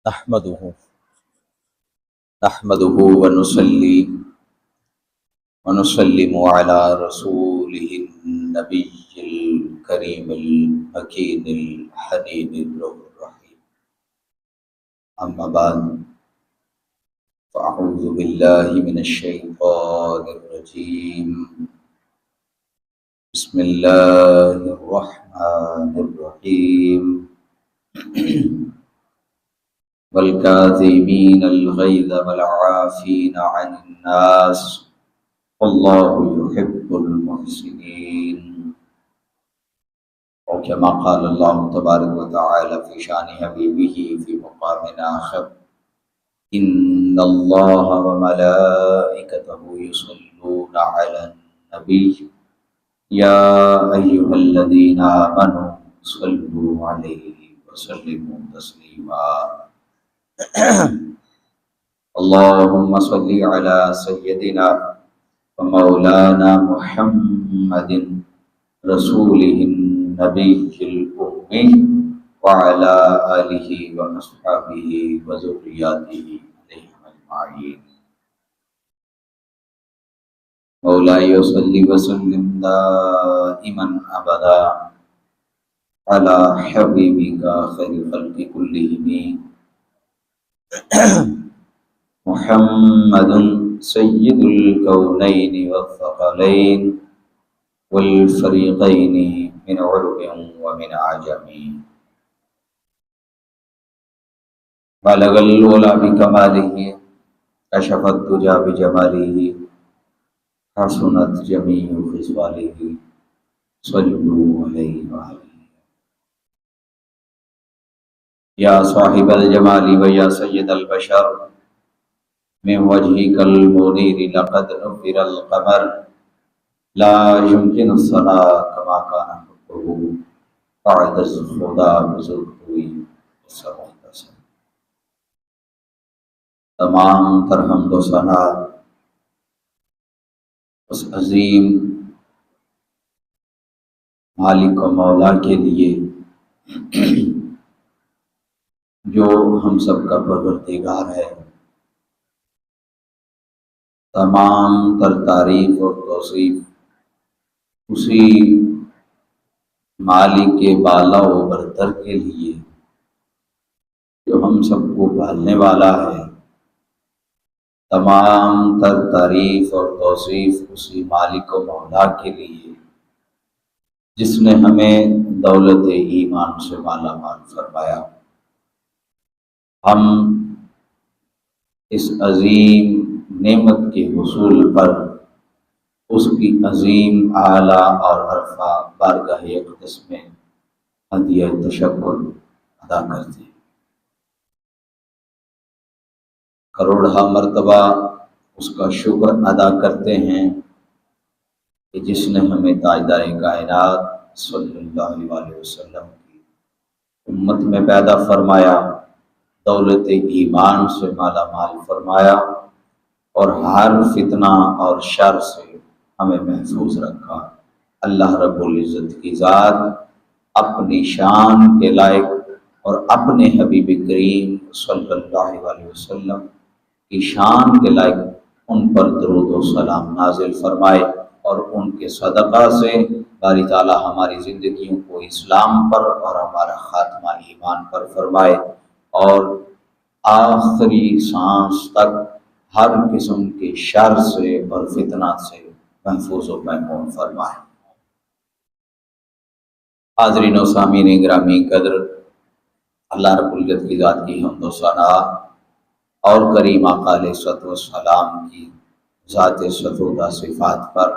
نحمده ونصلي ونسلم على رسوله النبي الكريم المكين الحنين الرحيم. أما بعد، فأعوذ بالله من الشيطان الرجيم. بسم الله الرحمن الرحيم. والكاظمين الغيظ والعافين عن الناس والله يحب المحسنين. وكما قال الله تبارك وتعالى في شان حبيبه في مقام آخر: إن الله وملائكته يصلون على النبي يا أيها الذين آمنوا صلوا عليه وسلموا تسليما. اللهم صل على سيدنا ومولانا محمد رسوله النبي الأمي وعلى آله وأصحابه وذرياته عليهم أجمعين. مولاي صل وسلم دائما أبدا على حبيبك خير الخلق كلهم محمد سيد الكونين والثقلين والفريقين من عرب ومن عجم. بلغ العلا بكماله كشف الدجى بجماله حسنت جميع خصاله صلوا عليه وآله. یا صاحب الجمال و یا سید البشر من وجهك المنیر لقد نفر القمر لا يمكن الصلاة كما كان حقه بعد الخدا بزرگ ہوئی سمختصر. تمام تر حمد و ثنا اس عظیم مالک و مولا کے لیے جو ہم سب کا پروردگار ہے. تمام تر تعریف اور توصیف اسی مالک کے بالا و برتر کے لیے جو ہم سب کو پالنے والا ہے. تمام تر تعریف اور توصیف اسی مالک و مولا کے لیے جس نے ہمیں دولت ایمان سے مالا مال فرمایا. ہم اس عظیم نعمت کے حصول پر اس کی عظیم اعلیٰ اور عرفہ بارگاہ اقدس میں ہدیہ تشکر ادا کرتے ہیں. کروڑہ مرتبہ اس کا شکر ادا کرتے ہیں کہ جس نے ہمیں تاجدار کائنات صلی اللہ علیہ وسلم کی امت میں پیدا فرمایا، دولت ایمان سے مالا مال فرمایا اور ہر فتنہ اور شر سے ہمیں محفوظ رکھا. اللہ رب العزت کی ذات اپنی شان کے لائق اور اپنے حبیب کریم صلی اللہ علیہ وسلم کی شان کے لائق ان پر درود و سلام نازل فرمائے اور ان کے صدقہ سے باری تعالیٰ ہماری زندگیوں کو اسلام پر اور ہمارا خاتمہ ایمان پر فرمائے اور آخری سانس تک ہر قسم کے شر سے اور فتنہ سے محفوظ و محفوظ فرمائے. حاضرین و سامعین گرامی قدر، اللہ رب العزت کی ذات کی حمد و ثنا اور کریم آقا علیہ الصلوۃ والسلام کی ذات ستودہ صفات پر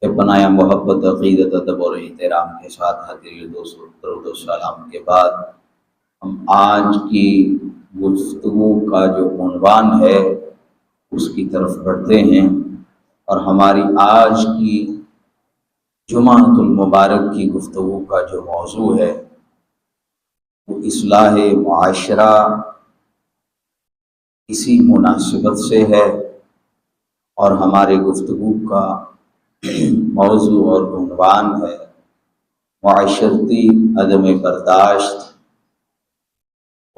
پناہ محبت عقیدت ادب اور احترام کے ساتھ حاضر درود و سلام کے بعد ہم آج کی گفتگو کا جو عنوان ہے اس کی طرف بڑھتے ہیں. اور ہماری آج کی جمعۃ المبارک کی گفتگو کا جو موضوع ہے وہ اصلاح معاشرہ اسی مناسبت سے ہے. اور ہمارے گفتگو کا موضوع اور عنوان ہے معاشرتی عدم برداشت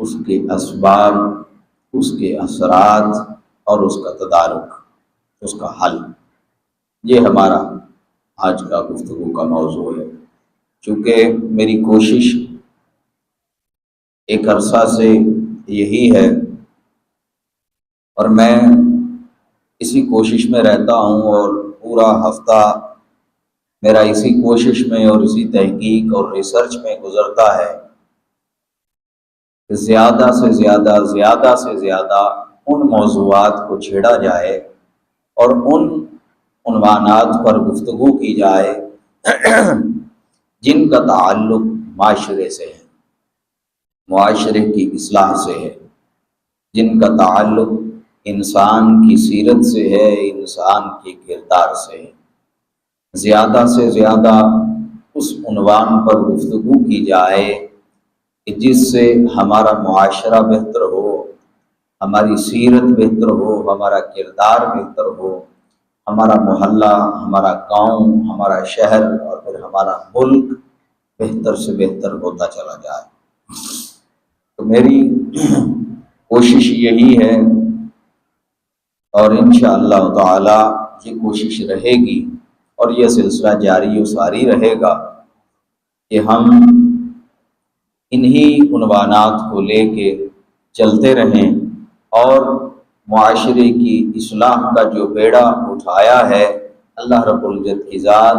اس کے اسباب، اس کے اثرات اور اس کا تدارک، اس کا حل، یہ ہمارا آج کا گفتگو کا موضوع ہے۔ چونکہ میری کوشش ایک عرصہ سے یہی ہے اور میں اسی کوشش میں رہتا ہوں، اور پورا ہفتہ میرا اسی کوشش میں اور اسی تحقیق اور ریسرچ میں گزرتا ہے کہ زیادہ سے زیادہ ان موضوعات کو چھیڑا جائے اور ان عنوانات پر گفتگو کی جائے جن کا تعلق معاشرے سے ہے، معاشرے کی اصلاح سے ہے، جن کا تعلق انسان کی سیرت سے ہے، انسان کے کردار سے ہے۔ زیادہ سے زیادہ اس عنوان پر گفتگو کی جائے کہ جس سے ہمارا معاشرہ بہتر ہو، ہماری سیرت بہتر ہو، ہمارا کردار بہتر ہو، ہمارا محلہ، ہمارا گاؤں، ہمارا شہر اور پھر ہمارا ملک بہتر سے بہتر ہوتا چلا جائے۔ تو میری کوشش یہی ہے، اور انشاءاللہ تعالی یہ کوشش رہے گی اور یہ سلسلہ جاری و ساری رہے گا کہ ہم انہی عنوانات کو لے کے چلتے رہیں اور معاشرے کی اصلاح کا جو بیڑا اٹھایا ہے، اللہ رب العزت کی ذات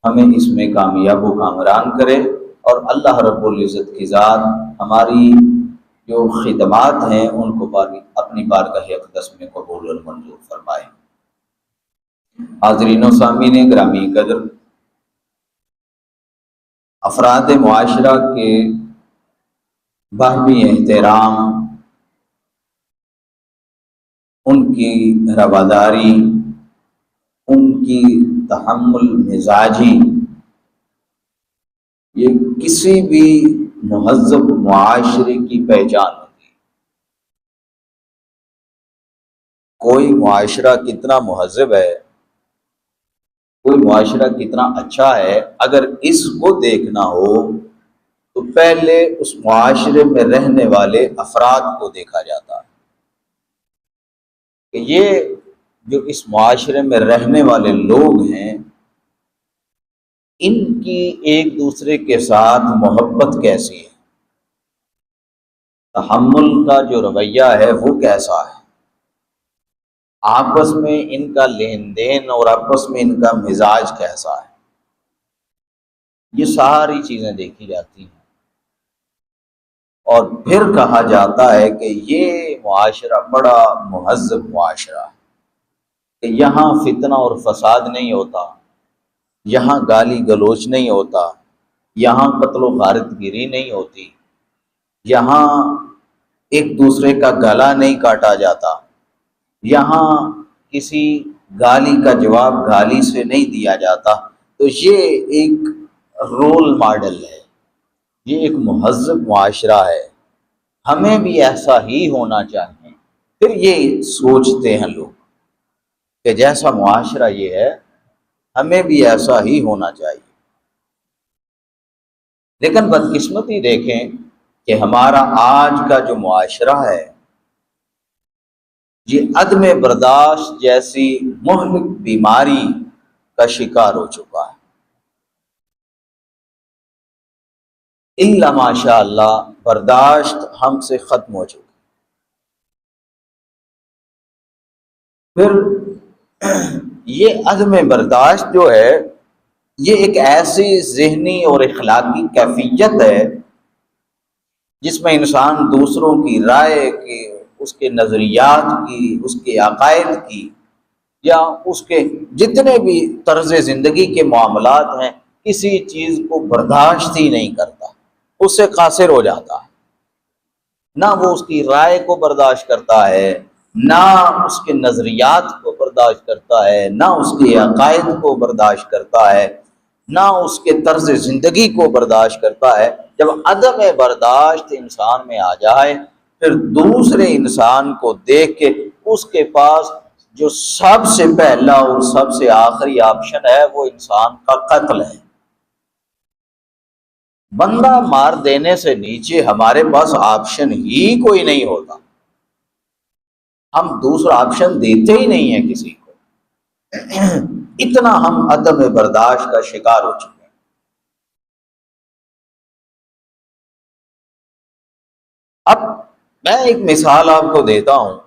ہمیں اس میں کامیاب و کامران کرے، اور اللہ رب العزت کی ذات ہماری جو خدمات ہیں ان کو اپنی بارگاہ اقدس میں قبول اور منظور فرمائے۔ حاضرین و سامعین گرامی قدر، افراد معاشرہ کے باہمی احترام، ان کی رواداری، ان کی تحمل مزاجی، یہ کسی بھی مہذب معاشرے کی پہچان ہوتی ہے۔ کوئی معاشرہ کتنا مہذب ہے، کوئی معاشرہ کتنا اچھا ہے، اگر اس کو دیکھنا ہو تو پہلے اس معاشرے میں رہنے والے افراد کو دیکھا جاتا ہے کہ یہ جو اس معاشرے میں رہنے والے لوگ ہیں، ان کی ایک دوسرے کے ساتھ محبت کیسی ہے، تحمل کا جو رویہ ہے وہ کیسا ہے، آپس میں ان کا لین دین اور آپس میں ان کا مزاج کیسا ہے، یہ ساری چیزیں دیکھی جاتی ہیں۔ اور پھر کہا جاتا ہے کہ یہ معاشرہ بڑا مہذب معاشرہ ہے، کہ یہاں فتنہ اور فساد نہیں ہوتا، یہاں گالی گلوچ نہیں ہوتا، یہاں قتل و غارت گیری نہیں ہوتی، یہاں ایک دوسرے کا گلا نہیں کاٹا جاتا، یہاں کسی گالی کا جواب گالی سے نہیں دیا جاتا۔ تو یہ ایک رول ماڈل ہے، یہ ایک مہذب معاشرہ ہے، ہمیں بھی ایسا ہی ہونا چاہیے۔ پھر یہ سوچتے ہیں لوگ کہ جیسا معاشرہ یہ ہے ہمیں بھی ایسا ہی ہونا چاہیے۔ لیکن بدقسمتی دیکھیں کہ ہمارا آج کا جو معاشرہ ہے یہ عدم برداشت جیسی مہلک بیماری کا شکار ہو چکا ہے۔ الا ماشاء اللہ برداشت ہم سے ختم ہو چکا۔ پھر یہ عدم برداشت جو ہے یہ ایک ایسی ذہنی اور اخلاقی کیفیت ہے جس میں انسان دوسروں کی رائے کی، اس کے نظریات کی، اس کے عقائد کی، یا اس کے جتنے بھی طرز زندگی کے معاملات ہیں، کسی چیز کو برداشت ہی نہیں کرتا، اس سے قاصر ہو جاتا ہے۔ نہ وہ اس کی رائے کو برداشت کرتا ہے، نہ اس کے نظریات کو برداشت کرتا ہے، نہ اس کے عقائد کو برداشت کرتا ہے، نہ اس کے طرز زندگی کو برداشت کرتا ہے۔ جب عدم برداشت انسان میں آ جائے، پھر دوسرے انسان کو دیکھ کے اس کے پاس جو سب سے پہلا اور سب سے آخری آپشن ہے وہ انسان کا قتل ہے۔ بندہ مار دینے سے نیچے ہمارے پاس آپشن ہی کوئی نہیں ہوتا، ہم دوسرا آپشن دیتے ہی نہیں ہیں کسی کو، اتنا ہم عدم برداشت کا شکار ہو چکے ہیں۔ اب میں ایک مثال آپ کو دیتا ہوں۔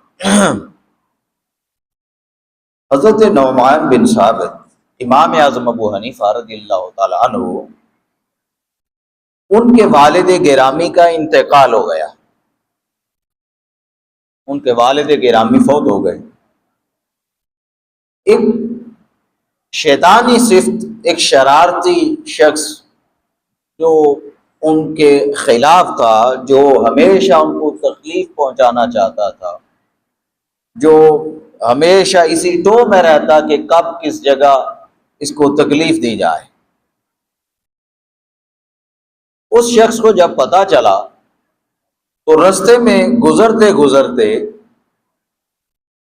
حضرت نعمان بن ثابت، امام اعظم ابو حنیفہ رضی اللہ تعالی عنہ، ان کے والد گرامی کا انتقال ہو گیا، ان کے والد گرامی فوت ہو گئے۔ ایک شیطانی صفت، ایک شرارتی شخص جو ان کے خلاف تھا، جو ہمیشہ ان کو تکلیف پہنچانا چاہتا تھا، جو ہمیشہ اسی ٹو میں رہتا کہ کب کس جگہ اس کو تکلیف دی جائے، اس شخص کو جب پتہ چلا تو رستے میں گزرتے گزرتے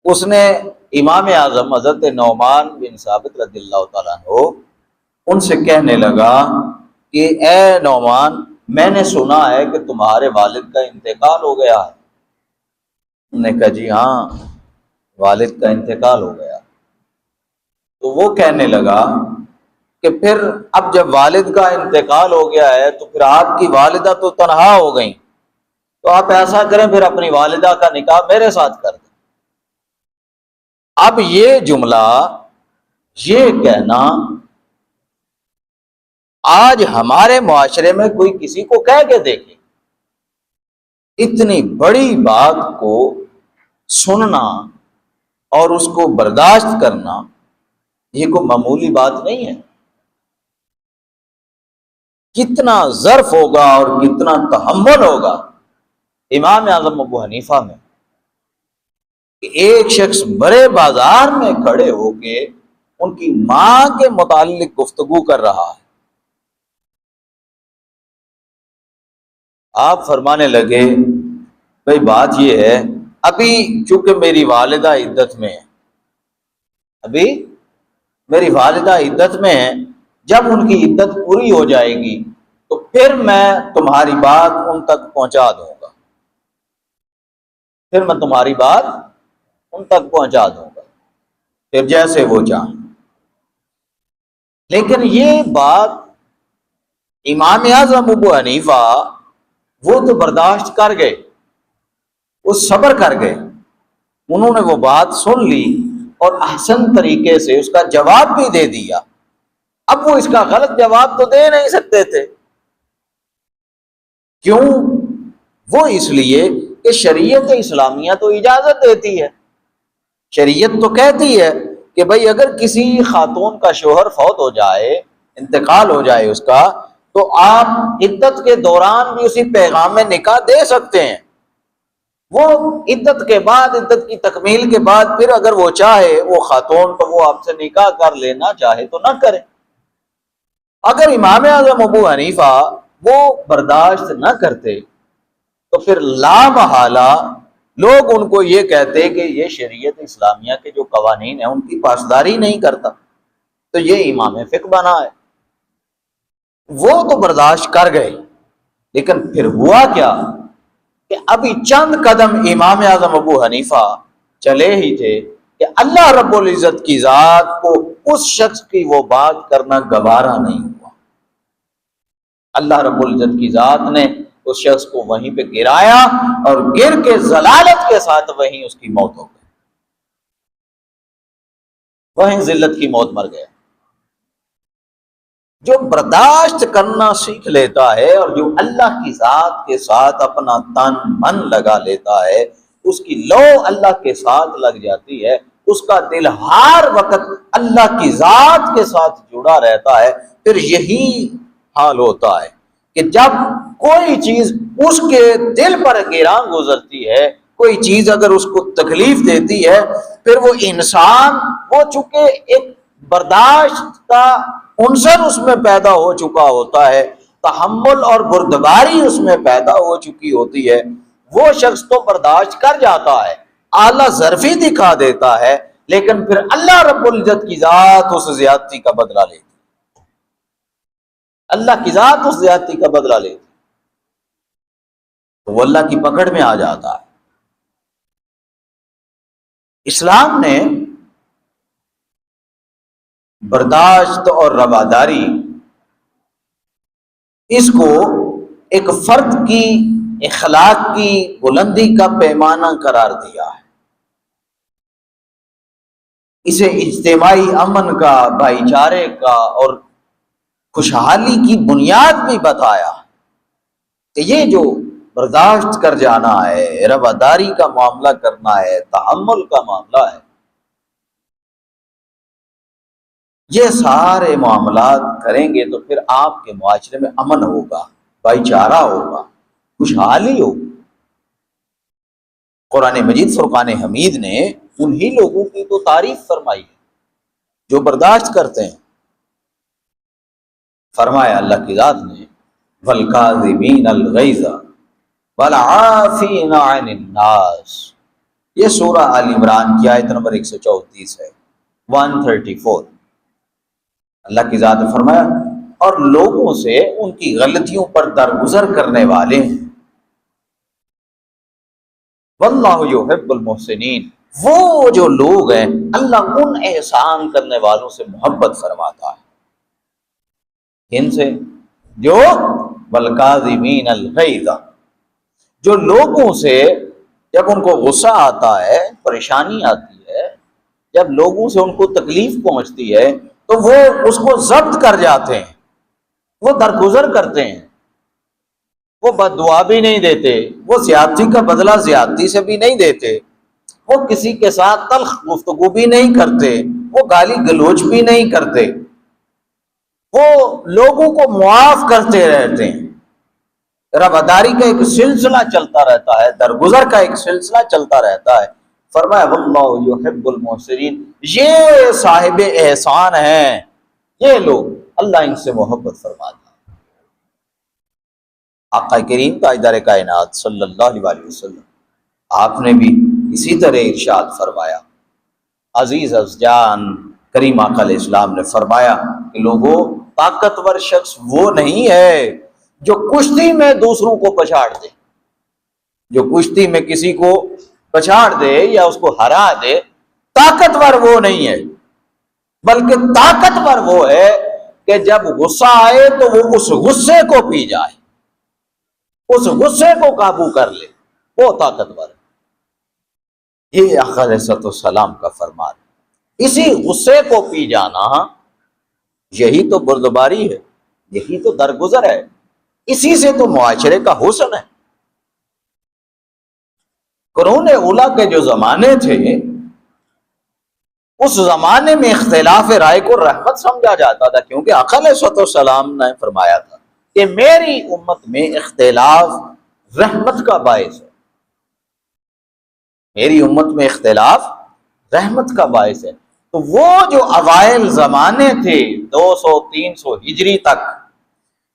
اس نے امام اعظم حضرت نعمان بن ثابت رضی اللہ تعالیٰ عنہ ان سے کہنے لگا کہ اے نعمان، میں نے سنا ہے کہ تمہارے والد کا انتقال ہو گیا ہے۔ انہوں نے کہا جی ہاں، والد کا انتقال ہو گیا۔ تو وہ کہنے لگا کہ پھر اب جب والد کا انتقال ہو گیا ہے تو پھر آپ کی والدہ تو تنہا ہو گئیں، تو آپ ایسا کریں پھر اپنی والدہ کا نکاح میرے ساتھ کر دیں۔ اب یہ جملہ، یہ کہنا آج ہمارے معاشرے میں کوئی کسی کو کہہ کے دیکھے، اتنی بڑی بات کو سننا اور اس کو برداشت کرنا یہ کوئی معمولی بات نہیں ہے۔ کتنا ظرف ہوگا اور کتنا تحمل ہوگا امام اعظم ابو حنیفہ میں کہ ایک شخص بڑے بازار میں کھڑے ہو کے ان کی ماں کے متعلق گفتگو کر رہا ہے۔ آپ فرمانے لگے بھئی بات یہ ہے، ابھی چونکہ میری والدہ عدت میں ہے، ابھی میری والدہ عدت میں ہے، جب ان کی عدت پوری ہو جائے گی تو پھر میں تمہاری بات ان تک پہنچا دوں گا، پھر میں تمہاری بات ان تک پہنچا دوں گا، پھر جیسے وہ چاہیں۔ لیکن یہ بات امام اعظم ابو حنیفہ وہ تو برداشت کر گئے، وہ صبر کر گئے، انہوں نے وہ بات سن لی اور احسن طریقے سے اس کا جواب بھی دے دیا۔ اب وہ اس کا غلط جواب تو دے نہیں سکتے تھے، کیوں؟ وہ اس لیے کہ شریعت اسلامیہ تو اجازت دیتی ہے، شریعت تو کہتی ہے کہ بھئی اگر کسی خاتون کا شوہر فوت ہو جائے، انتقال ہو جائے اس کا، تو آپ عدت کے دوران بھی اسی پیغام نکاح دے سکتے ہیں۔ وہ عدت کے بعد، عدت کی تکمیل کے بعد پھر اگر وہ چاہے وہ خاتون تو وہ آپ سے نکاح کر لینا، چاہے تو نہ کرے۔ اگر امام اعظم ابو حنیفہ وہ برداشت نہ کرتے تو پھر لا محالہ لوگ ان کو یہ کہتے کہ یہ شریعت اسلامیہ کے جو قوانین ہیں ان کی پاسداری نہیں کرتا، تو یہ امام فقہ بنا ہے۔ وہ تو برداشت کر گئے، لیکن پھر ہوا کیا کہ ابھی چند قدم امام اعظم ابو حنیفہ چلے ہی تھے کہ اللہ رب العزت کی ذات کو اس شخص کی وہ بات کرنا گوارا نہیں ہوا۔ اللہ رب العزت کی ذات نے اس شخص کو وہیں پہ گرایا اور گر کے ضلالت کے ساتھ وہیں اس کی موت ہو گئی، وہیں ذلت کی موت مر گیا۔ جو برداشت کرنا سیکھ لیتا ہے اور جو اللہ کی ذات کے ساتھ اپنا تن من لگا لیتا ہے، اس کی لو اللہ کے ساتھ لگ جاتی ہے، اس کا دل ہر وقت اللہ کی ذات کے ساتھ جڑا رہتا ہے۔ پھر یہی حال ہوتا ہے کہ جب کوئی چیز اس کے دل پر گراں گزرتی ہے، کوئی چیز اگر اس کو تکلیف دیتی ہے، پھر وہ انسان، وہ چونکہ ایک برداشت کا عنصر اس میں پیدا ہو چکا ہوتا ہے، تحمل اور بردباری اس میں پیدا ہو چکی ہوتی ہے، وہ شخص تو برداشت کر جاتا ہے، اعلیٰ ظرفی دکھا دیتا ہے، لیکن پھر اللہ رب العزت کی ذات اس زیادتی کا بدلہ لیتی ہے۔ اللہ کی ذات اس زیادتی کا بدلہ لیتی تو وہ اللہ کی پکڑ میں آ جاتا ہے۔ اسلام نے برداشت اور رواداری اس کو ایک فرد کی اخلاق کی بلندی کا پیمانہ قرار دیا ہے، اسے اجتماعی امن کا، بھائی چارے کا اور خوشحالی کی بنیاد بھی بتایا کہ یہ جو برداشت کر جانا ہے، رواداری کا معاملہ کرنا ہے، تحمل کا معاملہ ہے، یہ سارے معاملات کریں گے تو پھر آپ کے معاشرے میں امن ہوگا، بھائی چارہ ہوگا، خوشحالی ہوگی۔ قرآن مجید فرقان حمید نے انہی لوگوں کی تو تعریف فرمائی ہے جو برداشت کرتے ہیں۔ فرمایا اللہ کی ذات نے وَالْكَاظِمِينَ الْغَيْظَ وَالْعَافِينَ عَنِ النَّاسِ، یہ سورہ آل عمران کی آیت نمبر 134 ہے، 134۔ اللہ کی ذات نے فرمایا اور لوگوں سے ان کی غلطیوں پر درگزر کرنے والے ہیں، واللہ یحب المحسنین، وہ جو لوگ ہیں اللہ ان احسان کرنے والوں سے محبت فرماتا ہے۔ ان سے جو والکاظمین الغیظ، جو لوگوں سے جب ان کو غصہ آتا ہے، پریشانی آتی ہے، جب لوگوں سے ان کو تکلیف پہنچتی ہے تو وہ اس کو ضبط کر جاتے ہیں، وہ درگزر کرتے ہیں، وہ بد دعا بھی نہیں دیتے، وہ زیادتی کا بدلہ زیادتی سے بھی نہیں دیتے، وہ کسی کے ساتھ تلخ گفتگو بھی نہیں کرتے، وہ گالی گلوچ بھی نہیں کرتے، وہ لوگوں کو معاف کرتے رہتے ہیں، رواداری کا ایک سلسلہ چلتا رہتا ہے، درگزر کا ایک سلسلہ چلتا رہتا ہے۔ فرمایا واللہ یحب المحسنین، یہ صاحب احسان ہیں، یہ لوگ اللہ ان سے محبت فرماتا ہے۔ آقا کریم تاجدار کائنات صلی اللہ علیہ وسلم آپ نے بھی اسی طرح ارشاد فرمایا۔ عزیز ازجان کریم آقا علیہ السلام نے فرمایا کہ لوگوں، طاقتور شخص وہ نہیں ہے جو کشتی میں دوسروں کو پچھاڑ دے، جو کشتی میں کسی کو پچھاڑ دے یا اس کو ہرا دے، طاقتور وہ نہیں ہے، بلکہ طاقتور وہ ہے کہ جب غصہ آئے تو وہ اس غصے کو پی جائے، اس غصے کو قابو کر لے، وہ طاقتور ہے۔ یہ آقا علیہ السلام کا فرمان، اسی غصے کو پی جانا، یہی تو بردباری ہے، یہی تو درگزر ہے، اسی سے تو معاشرے کا حسن ہے۔ قرون اولیٰ کے جو زمانے تھے، اس زمانے میں اختلاف رائے کو رحمت سمجھا جاتا تھا، کیونکہ آقا علیہ السلام نے فرمایا تھا کہ میری امت میں اختلاف رحمت کا باعث ہے، میری امت میں اختلاف رحمت کا باعث ہے۔ تو وہ جو اوائل زمانے تھے 200-300 ہجری تک،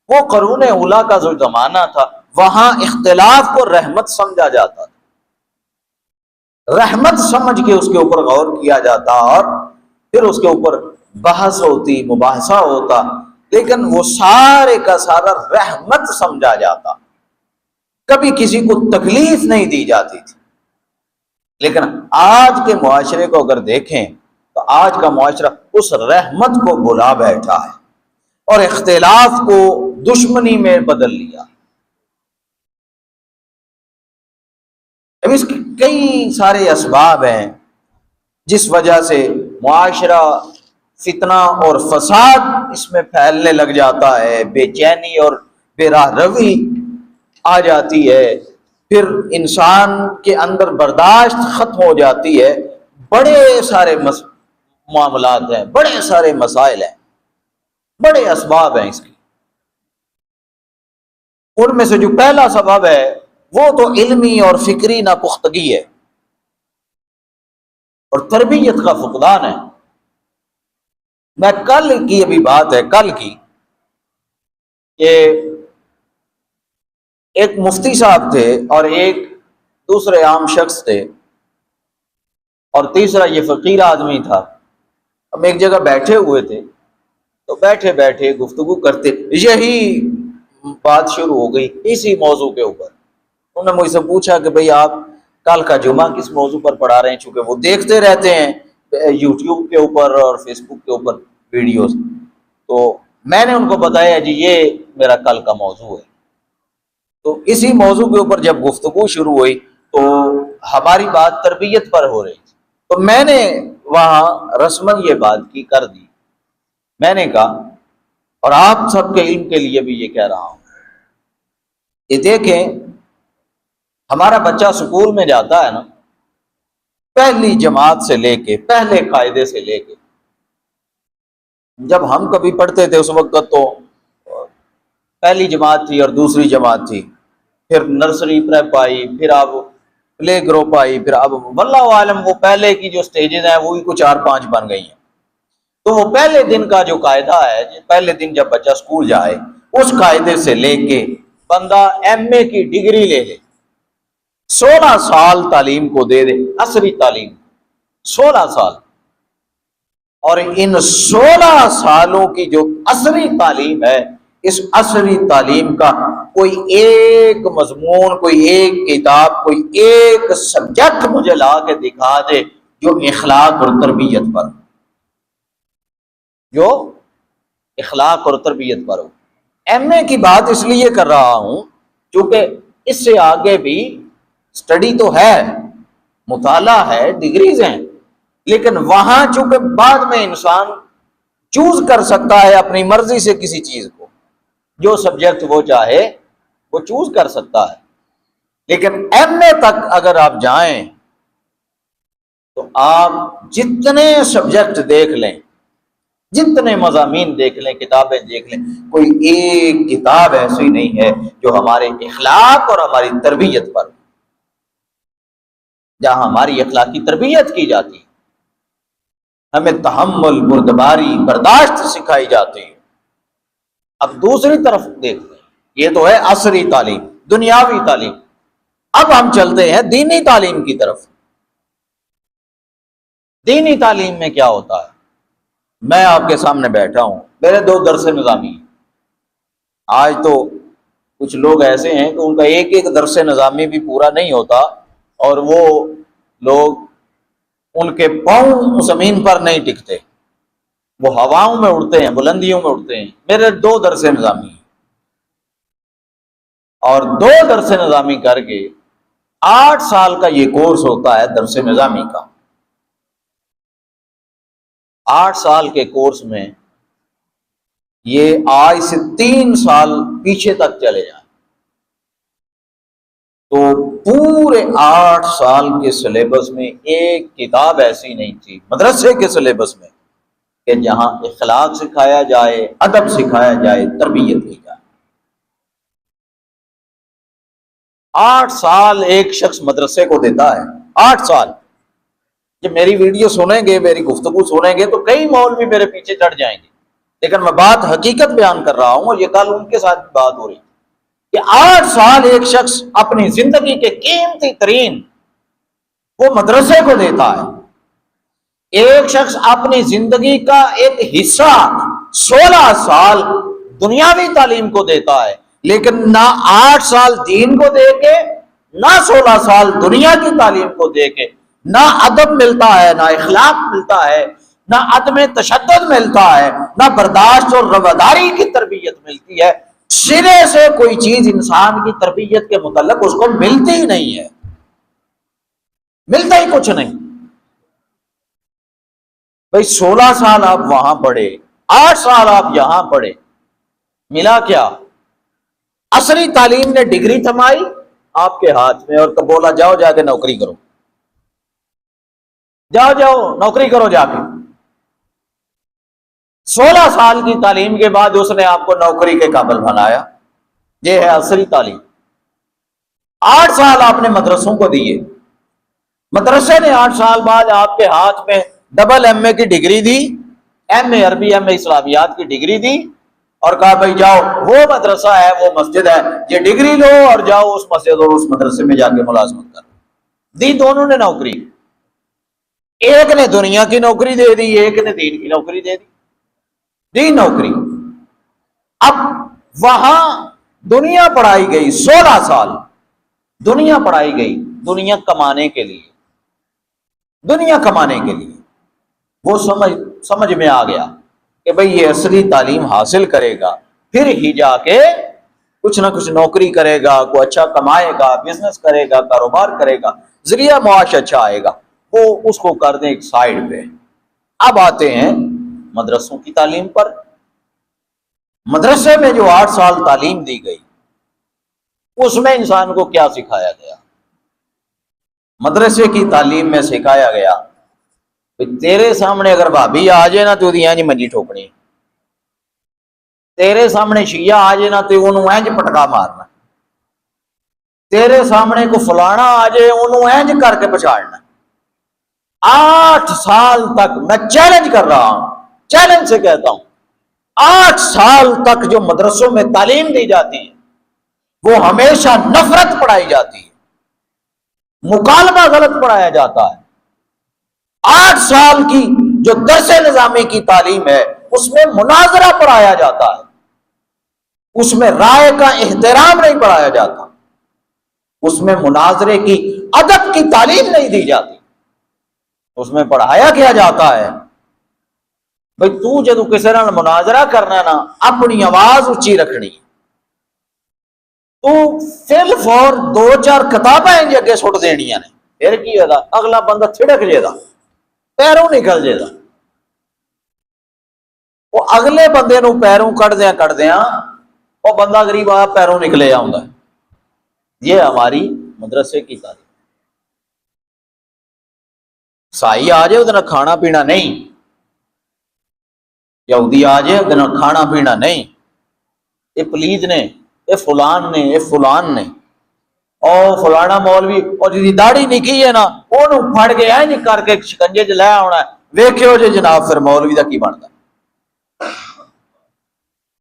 وہ قرون اولیٰ کا جو زمانہ تھا، وہاں اختلاف کو رحمت سمجھا جاتا تھا، رحمت سمجھ کے اس کے اوپر غور کیا جاتا اور پھر اس کے اوپر بحث ہوتی، مباحثہ ہوتا، لیکن وہ سارے کا سارا رحمت سمجھا جاتا، کبھی کسی کو تکلیف نہیں دی جاتی تھی۔ لیکن آج کے معاشرے کو اگر دیکھیں تو آج کا معاشرہ اس رحمت کو بھلا بیٹھا ہے اور اختلاف کو دشمنی میں بدل لیا۔ اب اس کے کئی سارے اسباب ہیں جس وجہ سے معاشرہ فتنہ اور فساد اس میں پھیلنے لگ جاتا ہے، بے چینی اور بے راہ روی آ جاتی ہے، پھر انسان کے اندر برداشت ختم ہو جاتی ہے، بڑے سارے معاملات ہیں، بڑے سارے مسائل ہیں، بڑے اسباب ہیں اس کے۔ ان میں سے جو پہلا سبب ہے وہ تو علمی اور فکری ناپختگی ہے اور تربیت کا فقدان ہے۔ میں کل کی ابھی بات ہے، کل کی، کہ ایک مفتی صاحب تھے اور ایک دوسرے عام شخص تھے اور تیسرا یہ فقیر آدمی تھا۔ ہم ایک جگہ بیٹھے ہوئے تھے تو بیٹھے بیٹھے گفتگو کرتے یہی بات شروع ہو گئی اسی موضوع کے اوپر. انہوں نے مجھ سے پوچھا کہ بھئی آپ کل کا جمعہ کس موضوع پر پڑھا رہے ہیں، چونکہ وہ دیکھتے رہتے ہیں یوٹیوب کے اوپر اور فیس بک کے اوپر ویڈیوز. تو میں نے ان کو بتایا جی یہ میرا کل کا موضوع ہے. تو اسی موضوع کے اوپر جب گفتگو شروع ہوئی تو ہماری بات تربیت پر ہو رہی تھی. تو میں نے وہاں رسمن یہ بات کی کر دی. میں نے کہا اور آپ سب کے علم کے لیے بھی یہ کہہ رہا ہوں کہ دیکھیں ہمارا بچہ سکول میں جاتا ہے نا، پہلی جماعت سے لے کے پہلے قاعدے سے لے کے، جب ہم کبھی پڑھتے تھے اس وقت تو پہلی جماعت تھی اور دوسری جماعت تھی، پھر نرسری پریپ آئی، پھر اب پلے گروپ آئی، پھر اب واللہ عالم وہ پہلے کی جو سٹیجز ہیں وہ بھی کچھ 4-5 بن گئی ہیں. تو وہ پہلے دن کا جو قاعدہ ہے، پہلے دن جب بچہ سکول جائے اس قاعدے سے لے کے بندہ ایم اے کی ڈگری لے لے، 16 سال تعلیم کو دے دے، عصری تعلیم 16 سال. اور ان 16 سالوں کی جو عصری تعلیم ہے، اس عصری تعلیم کا کوئی ایک مضمون، کوئی ایک کتاب، کوئی ایک سبجیکٹ مجھے لا کے دکھا دے جو اخلاق اور تربیت پر، جو اخلاق اور تربیت پر ہو. ایم اے کی بات اس لیے کر رہا ہوں چونکہ اس سے آگے بھی سٹڈی تو ہے، مطالعہ ہے، ڈگریز ہیں، لیکن وہاں چونکہ بعد میں انسان چوز کر سکتا ہے اپنی مرضی سے کسی چیز کو، جو سبجیکٹ وہ چاہے وہ چوز کر سکتا ہے. لیکن ایم اے تک اگر آپ جائیں تو آپ جتنے سبجیکٹ دیکھ لیں، جتنے مضامین دیکھ لیں، کتابیں دیکھ لیں، کوئی ایک کتاب ایسی نہیں ہے جو ہمارے اخلاق اور ہماری تربیت پر، جہاں ہماری اخلاقی تربیت کی جاتی ہے، ہمیں تحمل، بردباری، برداشت سکھائی جاتی ہے. اب دوسری طرف دیکھ لیں، یہ تو ہے عصری تعلیم، دنیاوی تعلیم. اب ہم چلتے ہیں دینی تعلیم کی طرف. دینی تعلیم میں کیا ہوتا ہے؟ میں آپ کے سامنے بیٹھا ہوں، میرے 2 درس نظامی ہیں. آج تو کچھ لوگ ایسے ہیں کہ ان کا ایک ایک درس نظامی بھی پورا نہیں ہوتا اور وہ لوگ ان کے پاؤں زمین پر نہیں ٹکتے، وہ ہواؤں میں اڑتے ہیں، بلندیوں میں اڑتے ہیں. میرے 2 درس نظامی ہیں اور 2 درس نظامی کر کے 8 سال کا یہ کورس ہوتا ہے درس نظامی کا. 8 سال کے کورس میں یہ آج سے 3 سال پیچھے تک چلے جائیں تو پورے 8 سال کے سلیبس میں ایک کتاب ایسی نہیں تھی مدرسے کے سلیبس میں کہ جہاں اخلاق سکھایا جائے، ادب سکھایا جائے، تربیت کی جائے. 8 سال ایک شخص مدرسے کو دیتا ہے، 8 سال. جب میری ویڈیو سنیں گے، میری گفتگو سنیں گے تو کئی مولوی میرے پیچھے چڑھ جائیں گے، لیکن میں بات حقیقت بیان کر رہا ہوں اور یہ کل ان کے ساتھ بات ہو رہی کہ 8 سال ایک شخص اپنی زندگی کے قیمتی ترین وہ مدرسے کو دیتا ہے. ایک شخص اپنی زندگی کا ایک حصہ 16 سال دنیاوی تعلیم کو دیتا ہے، لیکن نہ 8 سال دین کو دے کے، نہ 16 سال دنیا کی تعلیم کو دے کے نہ ادب ملتا ہے، نہ اخلاق ملتا ہے، نہ عدم تشدد ملتا ہے، نہ برداشت اور رواداری کی تربیت ملتی ہے. سرے سے کوئی چیز انسان کی تربیت کے متعلق اس کو ملتی ہی نہیں ہے، ملتا ہی کچھ نہیں. بھئی 16 سال آپ وہاں پڑھے، 8 سال آپ یہاں پڑھے، ملا کیا؟ عصری تعلیم نے ڈگری تھمائی آپ کے ہاتھ میں اور بولا جاؤ جا کے نوکری کرو، جاؤ نوکری کرو جا کے. 16 سال کی تعلیم کے بعد اس نے آپ کو نوکری کے قابل بنایا. یہ ہے عصری تعلیم. 8 سال آپ نے مدرسوں کو دیے، مدرسے نے 8 سال بعد آپ کے ہاتھ میں ڈبل ایم اے کی ڈگری دی، ایم اے عربی، ایم اے اسلامیات کی ڈگری دی اور کہا بھائی جاؤ، وہ مدرسہ ہے، وہ مسجد ہے، یہ ڈگری لو اور جاؤ اس مسجد اور اس مدرسے میں جا کے ملازمت کرو. دی دونوں نے نوکری، ایک نے دنیا کی نوکری دے دی، ایک نے دین کی نوکری دے دی. دی نوکری۔ اب وہاں دنیا پڑھائی گئی 16 سال، دنیا پڑھائی گئی دنیا کمانے کے لیے، دنیا کمانے کے لیے۔ وہ سمجھ میں آ گیا کہ بھئی یہ اصلی تعلیم حاصل کرے گا، پھر ہی جا کے کچھ نہ کچھ نوکری کرے گا، کوئی اچھا کمائے گا، بزنس کرے گا، کاروبار کرے گا، ذریعہ معاش اچھا آئے گا، وہ اس کو کر دیں ایک سائیڈ پہ۔ اب آتے ہیں مدرسوں کی تعلیم پر۔ مدرسے میں جو 8 سال تعلیم دی گئی، اس میں انسان کو کیا سکھایا گیا؟ مدرسے کی تعلیم میں سکھایا گیا کہ تیرے سامنے اگر بھابی آ جائے نا تو دی منجی ٹھوکنی، تیرے سامنے شیعہ آ جائے نا تو انہوں اینج پٹکا مارنا، تیرے سامنے کو فلانا آ جائے انہوں اینج کر کے پچھاڑنا۔ 8 سال تک میں چیلنج کر رہا ہوں، چیلنج سے کہتا ہوں، 8 سال تک جو مدرسوں میں تعلیم دی جاتی ہے وہ ہمیشہ نفرت پڑھائی جاتی ہے، مکالمہ غلط پڑھایا جاتا ہے۔ 8 سال کی جو درس نظامی کی تعلیم ہے اس میں مناظرہ پڑھایا جاتا ہے، اس میں رائے کا احترام نہیں پڑھایا جاتا، اس میں مناظرے کی ادب کی تعلیم نہیں دی جاتی۔ اس میں پڑھایا کیا جاتا ہے بھئی تو جدو کسی نال مناظرہ کرنا نا اپنی آواز اچھی رکھنی، تو فل فور 2-4 کتابیں انج اگے سٹ دینیاں نے، پھر کی ہوگا اگلا بندہ تھڑک جائے گا، پیروں نکل جائے گا، وہ اگلے بندے نو پیروں کٹ دیاں وہ بندہ غریب آیا پیروں نکلے آؤں گا۔ یہ ہماری مدرسے کی تعلیم۔ سائی آ جائے ادھر کھانا پینا نہیں، یہودی آ جائے ادھر کھانا پینا نہیں، یہ پلیز نے، یہ فلان نے، یہ فلان نے، اور فلانا مولوی اور جی داڑھی نکی ہے نا انہوں پھڑ کے اینج کر کے شکنجے چ لے آنا ہے، ویکھیو جی جناب پھر مولوی دا کی بنتا۔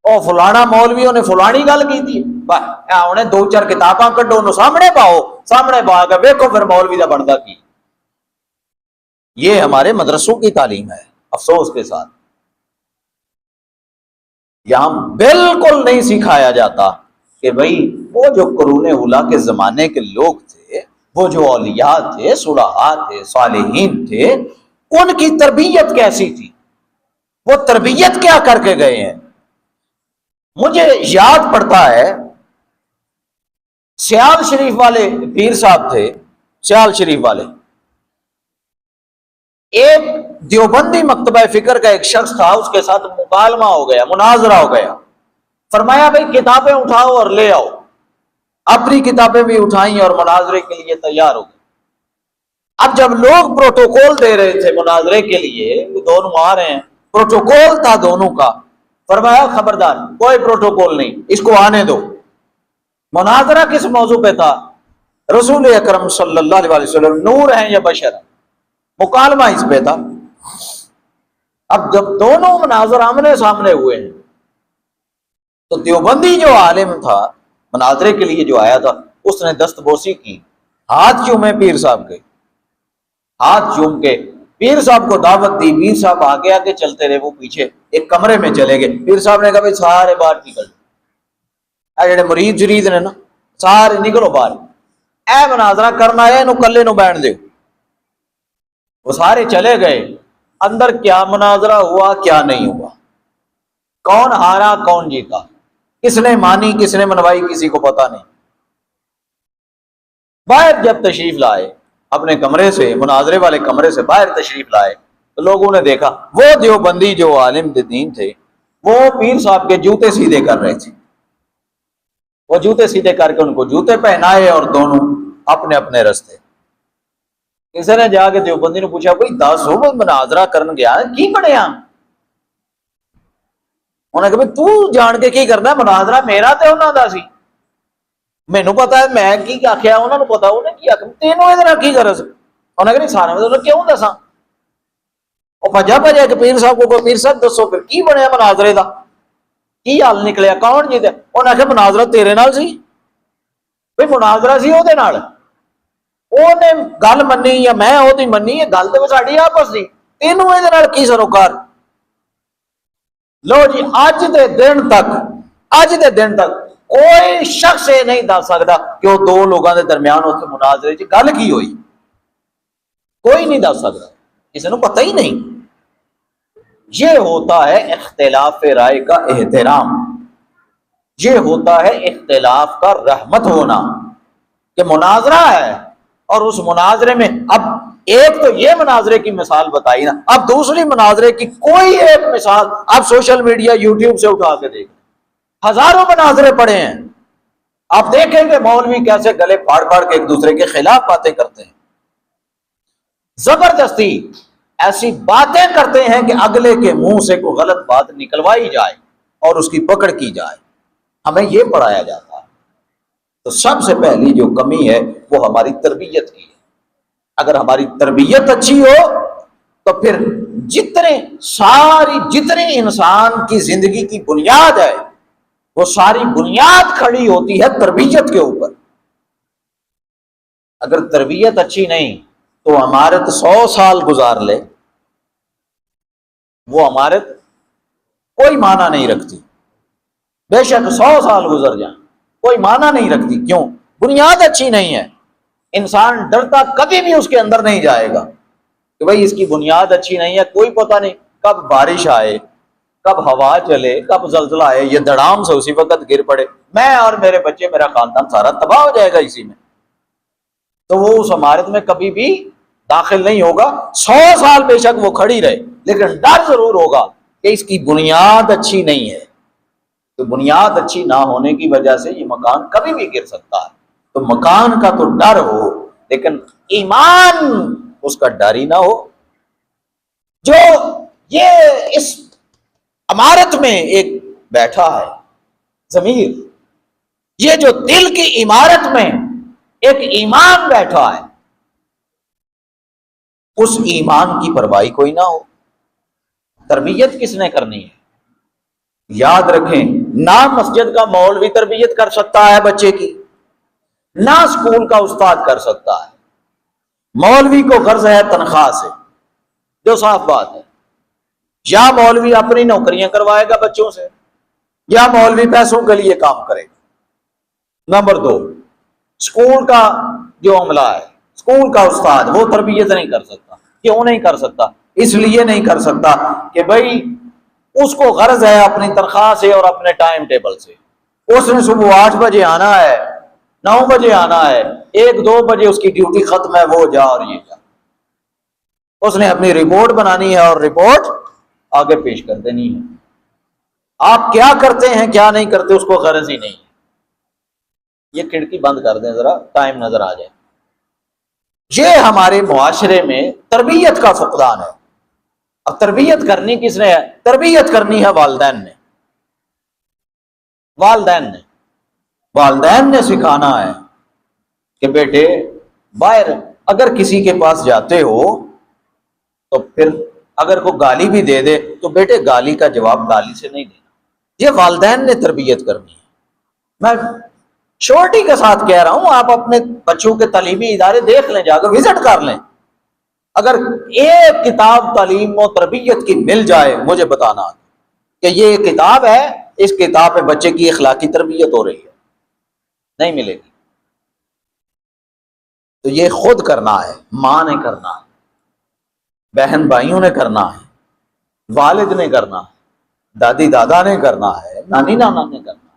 او فلانا مولوی نے فلانی گل کی تھی، انہیں 2-4 کتاباں کڈو انہوں سامنے پاؤ، سامنے پا کے ویکھو پھر مولوی دا بنتا کی۔ یہ ہمارے مدرسوں کی تعلیم ہے۔ افسوس کے ساتھ یہاں بالکل نہیں سکھایا جاتا کہ بھئی وہ جو قرون اولیٰ کے زمانے کے لوگ تھے، وہ جو اولیاء تھے، صلحاء تھے، صالحین تھے، ان کی تربیت کیسی تھی، وہ تربیت کیا کر کے گئے ہیں۔ مجھے یاد پڑتا ہے سیال شریف والے پیر صاحب تھے، سیال شریف والے، ایک دیوبندی مکتبہ فکر کا ایک شخص تھا، اس کے ساتھ مکالمہ ہو گیا، مناظرہ ہو گیا، فرمایا بھئی کتابیں اٹھاؤ اور لے آؤ، اپنی کتابیں بھی اٹھائیں اور مناظرے کے لیے تیار ہو گئے۔ اب جب لوگ پروٹوکول دے رہے تھے مناظرے کے لیے، دونوں آ رہے ہیں، پروٹوکول تھا دونوں کا، فرمایا خبردار کوئی پروٹوکول نہیں، اس کو آنے دو۔ مناظرہ کس موضوع پہ تھا؟ رسول اکرم صلی اللہ علیہ وسلم نور ہیں یا بشر ہیں، مکالمہ اس پہ تھا۔ اب جب دونوں مناظر آمنے سامنے ہوئے ہیں تو دیوبندی جو عالم تھا مناظرے کے لیے جو آیا تھا اس نے دست بوسی کی، ہاتھ چومے پیر صاحب کے، ہاتھ چوم کے پیر صاحب کو دعوت دی۔ پیر صاحب آگے آگے چلتے رہے، وہ پیچھے ایک کمرے میں چلے گئے۔ پیر صاحب نے کہا بھائی سارے باہر نکل، اے جڑے مرید جرید نے نا سارے نکلو باہر، اے مناظرہ کرنا ہے انہوں کلے نو بیٹھ دے۔ وہ سارے چلے گئے، اندر کیا مناظرہ ہوا کیا نہیں ہوا، کون ہارا کون جیتا، کس نے مانی کس نے منوائی کسی کو پتا نہیں۔ باہر جب تشریف لائے اپنے کمرے سے، مناظرے والے کمرے سے باہر تشریف لائے تو لوگوں نے دیکھا وہ دیوبندی جو عالم دین تھے وہ پیر صاحب کے جوتے سیدھے کر رہے تھے، وہ جوتے سیدھے کر کے ان کو جوتے پہنائے اور دونوں اپنے اپنے رستے۔ کسی نے جا کے دیوبندی نے پوچھا بھائی دس ہو مناظرہ کرن گیا کی بنیا؟ انہوں نے کہا تو جان کے کی کرنا، مناظرہ میرا تے انہوں دا سی، مینوں پتا ہے میں کی آخیا، انہوں نے پتا انہیں کی آخیا، تینوں یہ کی کرس؟ انہوں نے کہا نہیں سارے میں کیوں دساں؟ وہ بھجا بھجا کہ پیر صاحب کو پیر صاحب دسو پھر کی بنیا مناظرے دا، کی حل نکلیا، کون جیتے؟ انہوں نے کہا مناظرہ تیرے نال سی، بھائی مناظرہ سی وہ دے نال، وہ نے گل منی یا میں وہ منی، یہ گل تو ساری آپس دی، تینوں یہ کی سروکار؟ لو جی اج دے دن تک کوئی شخص یہ نہیں دس سکتا کہ وہ دو لوگوں کے درمیان اتنے مناظرے چ گل کی ہوئی، کوئی نہیں دس سکتا، کسی کو پتہ ہی نہیں۔ یہ ہوتا ہے اختلاف رائے کا احترام، یہ ہوتا ہے اختلاف کا رحمت ہونا، کہ مناظرہ ہے اور اس مناظرے میں اب ایک تو یہ مناظرے کی مثال بتائی نا، اب دوسری مناظرے کی کوئی ایک مثال آپ سوشل میڈیا یوٹیوب سے اٹھا کے دیکھ، ہزاروں مناظرے پڑے ہیں، آپ دیکھیں گے مولوی کیسے گلے پھاڑ پھاڑ کے ایک دوسرے کے خلاف باتیں کرتے ہیں، زبردستی ایسی باتیں کرتے ہیں کہ اگلے کے منہ سے کوئی غلط بات نکلوائی جائے اور اس کی پکڑ کی جائے، ہمیں یہ پڑھایا جاتا ہے۔ تو سب سے پہلی جو کمی ہے وہ ہماری تربیت کی ہے۔ اگر ہماری تربیت اچھی ہو تو پھر جتنی انسان کی زندگی کی بنیاد ہے وہ ساری بنیاد کھڑی ہوتی ہے تربیت کے اوپر۔ اگر تربیت اچھی نہیں تو عمارت 100 سال گزار لے، وہ عمارت کوئی معنی نہیں رکھتی، بے شک 100 سال گزر جائیں کوئی معنی نہیں رکھتی۔ کیوں؟ بنیاد اچھی نہیں ہے۔ انسان ڈرتا کبھی بھی اس کے اندر نہیں جائے گا کہ بھائی اس کی بنیاد اچھی نہیں ہے، کوئی پتہ نہیں کب بارش آئے، کب ہوا چلے، کب زلزلہ آئے، یہ دڑام سے اسی وقت گر پڑے، میں اور میرے بچے، میرا خاندان سارا تباہ ہو جائے گا اسی میں، تو وہ اس عمارت میں کبھی بھی داخل نہیں ہوگا۔ 100 سال بے شک وہ کھڑی رہے لیکن ڈر ضرور ہوگا کہ اس کی بنیاد اچھی نہیں ہے۔ تو بنیاد اچھی نہ ہونے کی وجہ سے یہ مکان کبھی بھی گر سکتا ہے۔ تو مکان کا تو ڈر ہو لیکن ایمان اس کا ڈر ہی نہ ہو۔ جو یہ اس عمارت میں ایک بیٹھا ہے ضمیر، یہ جو دل کی عمارت میں ایک ایمان بیٹھا ہے، اس ایمان کی پرواہی کوئی نہ ہو۔ تربیت کس نے کرنی ہے؟ یاد رکھیں، نہ مسجد کا مولوی تربیت کر سکتا ہے بچے کی، نہ اسکول کا استاد کر سکتا ہے۔ مولوی کو غرض ہے تنخواہ سے، جو صاف بات ہے، یا مولوی اپنی نوکریاں کروائے گا بچوں سے، یا مولوی پیسوں کے لیے کام کرے گا۔ نمبر 2، اسکول کا جو عملہ ہے، اسکول کا استاد، وہ تربیت نہیں کر سکتا۔ کیوں نہیں کر سکتا؟ اس لیے نہیں کر سکتا کہ بھائی اس کو غرض ہے اپنی تنخواہ سے اور اپنے ٹائم ٹیبل سے، اس نے صبح 8 بجے آنا ہے، 9 بجے آنا ہے، 1-2 بجے اس کی ڈیوٹی ختم ہے، وہ جا اور یہ جا، اس نے اپنی رپورٹ بنانی ہے اور رپورٹ آگے پیش کر دینی ہے۔ آپ کیا کرتے ہیں کیا نہیں کرتے اس کو غرض ہی نہیں ہے۔ یہ کھڑکی بند کر دیں ذرا، ٹائم نظر آ جائے۔ یہ ہمارے معاشرے میں تربیت کا فقدان ہے۔ اب تربیت کرنی کس نے ہے؟ تربیت کرنی ہے والدین نے۔ والدین نے سکھانا ہے کہ بیٹے باہر اگر کسی کے پاس جاتے ہو تو پھر اگر کوئی گالی بھی دے دے تو بیٹے گالی کا جواب گالی سے نہیں دینا۔ یہ والدین نے تربیت کرنی ہے۔ میں شورٹی کے ساتھ کہہ رہا ہوں، آپ اپنے بچوں کے تعلیمی ادارے دیکھ لیں، جا کر وزٹ کر لیں، اگر ایک کتاب تعلیم و تربیت کی مل جائے مجھے بتانا کہ یہ کتاب ہے، اس کتاب میں بچے کی اخلاقی تربیت ہو رہی ہے، نہیں ملے گی۔ تو یہ خود کرنا ہے، ماں نے کرنا ہے، بہن بھائیوں نے کرنا ہے، والد نے کرنا ہے، دادی دادا نے کرنا ہے، نانی نانا نے کرنا ہے،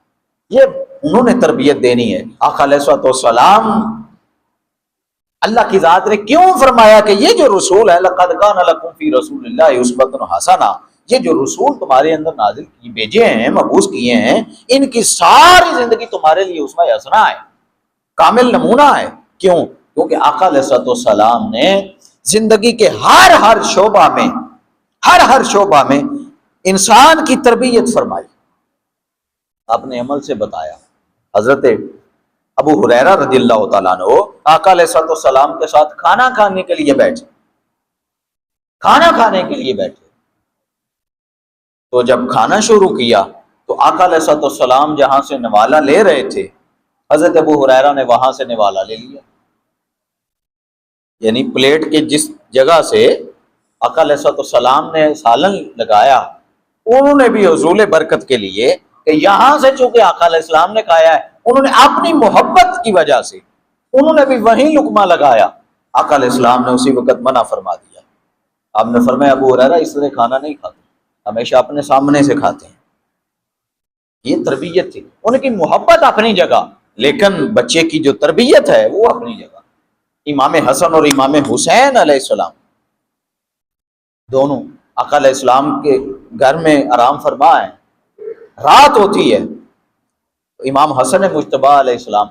یہ انہوں نے تربیت دینی ہے۔ آقا علیہ الصلوۃ والسلام، اللہ کی ذات نے کیوں فرمایا کہ یہ جو رسول ہے لقد کان لکم فی رسول اللہ اسوۃ حسنہ، یہ جو رسول تمہارے اندر نازل کی بھیجے ہیں، مبعوث کیے ہیں، ان کی ساری زندگی تمہارے لیے اسوہ حسنہ ہے، کامل نمونہ ہے۔ کیوں؟ کیونکہ آقا علیہ الصلوۃ والسلام نے زندگی کے ہر شعبہ میں انسان کی تربیت فرمائی، اپنے عمل سے بتایا۔ حضرت ابو ہریرہ رضی اللہ تعالیٰ عنہ آقا علیہ الصلوۃ والسلام کے ساتھ کھانا کھانے کے لیے بیٹھے، تو جب کھانا شروع کیا تو آقا علیہ الصلوۃ والسلام جہاں سے نوالا لے رہے تھے، حضرت ابو ہریرہ نے وہاں سے نوالا لے لیا، یعنی پلیٹ کے جس جگہ سے آقا علیہ الصلوۃ والسلام نے سالن لگایا انہوں نے بھی حصول برکت کے لیے کہ یہاں سے چونکہ آقا علیہ السلام نے کھایا ہے، انہوں نے اپنی محبت کی وجہ سے انہوں نے بھی وہیں لقمہ لگایا، آقا علیہ السلام نے اسی وقت منع فرما دیا۔ آپ نے فرمایا ابو ہریرہ اس طرح کھانا نہیں کھاتے، ہمیشہ اپنے سامنے سے کھاتے ہیں۔ یہ تربیت تھی، ان کی محبت اپنی جگہ، لیکن بچے کی جو تربیت ہے وہ اپنی جگہ۔ امام حسن اور امام حسین علیہ السلام دونوں آقا علیہ السلام کے گھر میں آرام فرما ہیں، رات ہوتی ہے، امام حسن مجتبیٰ علیہ السلام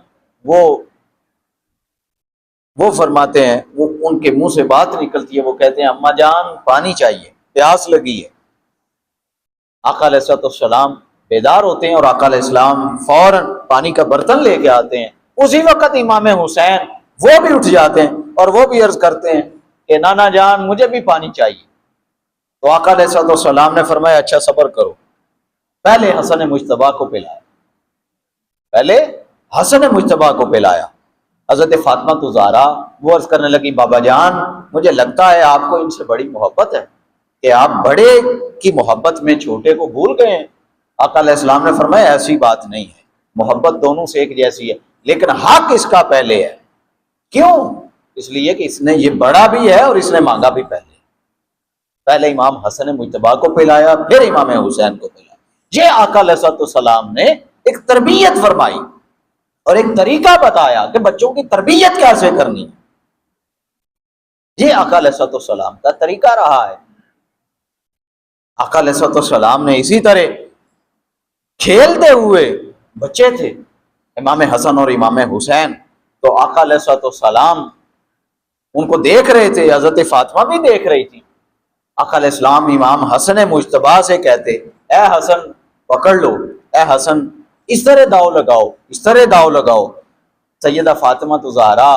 وہ فرماتے ہیں، وہ ان کے منہ سے بات نکلتی ہے، وہ کہتے ہیں اماں جان پانی چاہیے، پیاس لگی ہے۔ آقا علیہ السلام بیدار ہوتے ہیں اور آقا علیہ السلام فوراً پانی کا برتن لے کے آتے ہیں۔ اسی وقت امام حسین وہ بھی اٹھ جاتے ہیں اور وہ بھی عرض کرتے ہیں کہ نانا جان مجھے بھی پانی چاہیے۔ تو آقا علیہ السلام نے فرمایا اچھا صبر کرو، پہلے حسن مجتبیٰ کو پلایا، پہلے حسن مجتبیٰ کو پلایا۔ حضرت فاطمہ الزہرا وہ عرض کرنے لگی بابا جان مجھے لگتا ہے آپ کو ان سے بڑی محبت ہے کہ آپ بڑے کی محبت میں چھوٹے کو بھول گئے ہیں۔ آقا علیہ السلام نے فرمایا ایسی بات نہیں ہے، محبت دونوں سے ایک جیسی ہے، لیکن حق اس کا پہلے ہے۔ کیوں؟ اس لیے کہ اس نے یہ بڑا بھی ہے اور اس نے مانگا بھی پہلے امام حسن مجتبیٰ کو پلایا، پھر امام حسین کو پلایا۔ یہ آقا علیہ السلام نے ایک تربیت فرمائی اور ایک طریقہ بتایا کہ بچوں کی تربیت کیسے کرنی ہے۔ یہ آقا علیہ السلام کا طریقہ رہا ہے۔ آقا علیہ السلام نے اسی طرح کھیلتے ہوئے بچے تھے امام حسن اور امام حسین، تو آقا علیہ السلام ان کو دیکھ رہے تھے، حضرت فاطمہ بھی دیکھ رہی تھی۔ آقا علیہ السلام امام حسن مجتبیٰ سے کہتے اے حسن پکڑ لو، اے حسن اس طرح داؤ لگاؤ، اس طرح داؤ لگاؤ۔ سیدہ فاطمہ الزہرا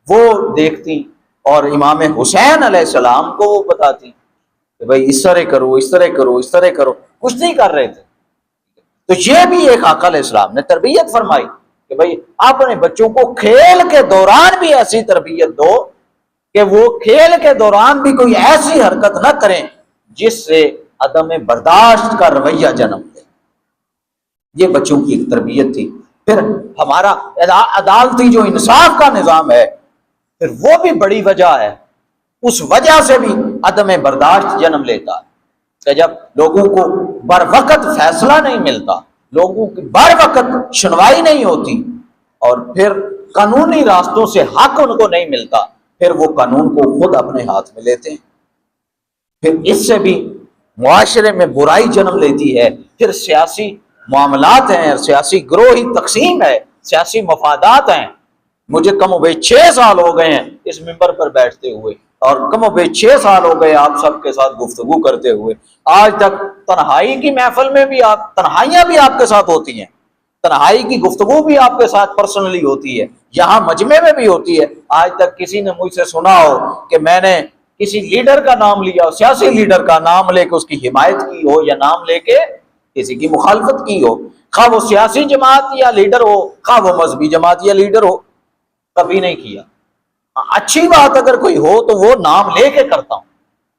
وہ دیکھتی اور امام حسین علیہ السلام کو وہ بتاتی کہ بھائی اس طرح کرو، اس طرح کرو، اس طرح کرو، کچھ نہیں کر رہے تھے۔ تو یہ بھی ایک آقا علیہ السلام نے تربیت فرمائی کہ بھائی اپنے بچوں کو کھیل کے دوران بھی ایسی تربیت دو کہ وہ کھیل کے دوران بھی کوئی ایسی حرکت نہ کریں جس سے عدم برداشت کا رویہ جنم لے۔ یہ بچوں کی ایک تربیت تھی۔ پھر ہمارا عدالتی جو انصاف کا نظام ہے، پھر وہ بھی بڑی وجہ ہے، اس وجہ سے بھی عدم برداشت جنم لیتا ہے کہ جب لوگوں کو بر وقت فیصلہ نہیں ملتا، لوگوں کی بر وقت سنوائی نہیں ہوتی، اور پھر قانونی راستوں سے حق ان کو نہیں ملتا، پھر وہ قانون کو خود اپنے ہاتھ میں لیتے ہیں۔ پھر اس سے بھی معاشرے میں برائی جنم لیتی ہے، پھر سیاسی معاملات ہیں، سیاسی گروہی تقسیم ہے، سیاسی مفادات ہیں۔ مجھے کم و بیش 6 سال ہو گئے ہیں اس منبر پر بیٹھتے ہوئے، اور کم و بیش 6 سال ہو گئے آپ سب کے ساتھ گفتگو کرتے ہوئے۔ آج تک تنہائی کی محفل میں بھی تنہائیاں بھی آپ کے ساتھ ہوتی ہیں، تنہائی کی گفتگو بھی آپ کے ساتھ پرسنلی ہوتی ہے، یہاں مجمع میں بھی ہوتی ہے۔ آج تک کسی نے مجھ سے سنا ہو کہ میں نے کسی لیڈر کا نام لیا ہو، سیاسی لیڈر کا نام لے کے اس کی حمایت کی ہو، یا نام لے کے کسی کی مخالفت کی ہو، خواہ وہ سیاسی جماعت یا لیڈر ہو، خواہ وہ مذہبی جماعت یا لیڈر ہو، کبھی نہیں کیا۔ اچھی بات اگر کوئی ہو تو وہ نام لے کے کرتا ہوں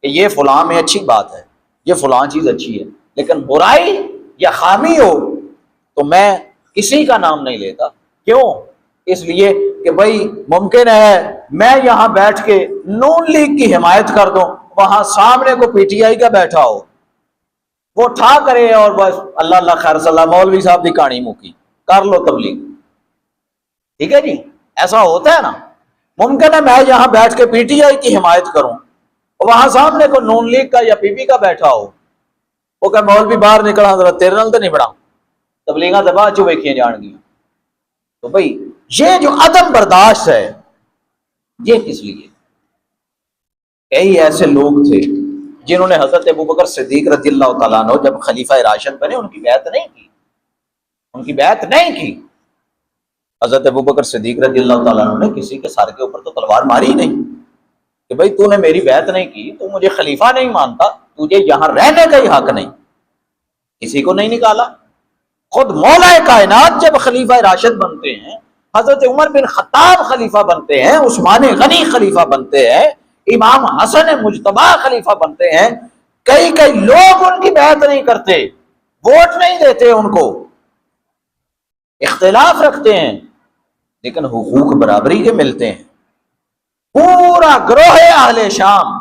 کہ یہ فلاں میں اچھی بات ہے، یہ فلاں چیز اچھی ہے، لیکن برائی یا خامی ہو تو میں کسی کا نام نہیں لیتا۔ کیوں؟ اس لیے کہ بھائی ممکن ہے میں یہاں بیٹھ کے نون لیگ کی حمایت کر دوں، وہاں سامنے کو پی ٹی آئی کا بیٹھا ہو، وہ ٹھا کرے اور بس اللہ اللہ خیر صلی اللہ مولوی صاحب دی کہانی مکی، کر لو تبلیغ۔ ٹھیک ہے جی، ایسا ہوتا ہے نا۔ ممکن ہے میں یہاں بیٹھ کے پی ٹی آئی کی حمایت کروں، وہاں سامنے کو نون لیگ کا یا پی پی کا بیٹھا ہو، وہ کہ مولوی باہر نکلا ذرا تیرے نال تو نہیں بڑا، تبلیغاں دبا چو ویکھیاں جان گیا۔ تو بھائی یہ جو عدم برداشت ہے یہ کس لیے؟ کئی ایسے لوگ تھے جنہوں نے حضرت ابوبکر صدیق رضی اللہ تعالیٰ عنہ جب خلیفہ راشد بنے ان کی بیعت نہیں کی، ان کی بیعت نہیں کی۔ حضرت ابوبکر صدیق رضی اللہ تعالیٰ عنہ نے کسی کے سر کے اوپر تو تلوار ماری نہیں کہ بھائی تو نے میری بیعت نہیں کی، تو مجھے خلیفہ نہیں مانتا، تجھے یہاں رہنے کا ہی حق نہیں، کسی کو نہیں نکالا۔ خود مولا کائنات جب خلیفہ راشد بنتے ہیں، حضرت عمر بن خطاب خلیفہ بنتے ہیں، عثمان غنی خلیفہ بنتے ہیں، امام حسن مجتبیٰ خلیفہ بنتے ہیں، کئی لوگ ان کی بیعت نہیں کرتے، ووٹ نہیں دیتے ان کو، اختلاف رکھتے ہیں، لیکن حقوق برابری کے ملتے ہیں۔ پورا گروہ اہل شام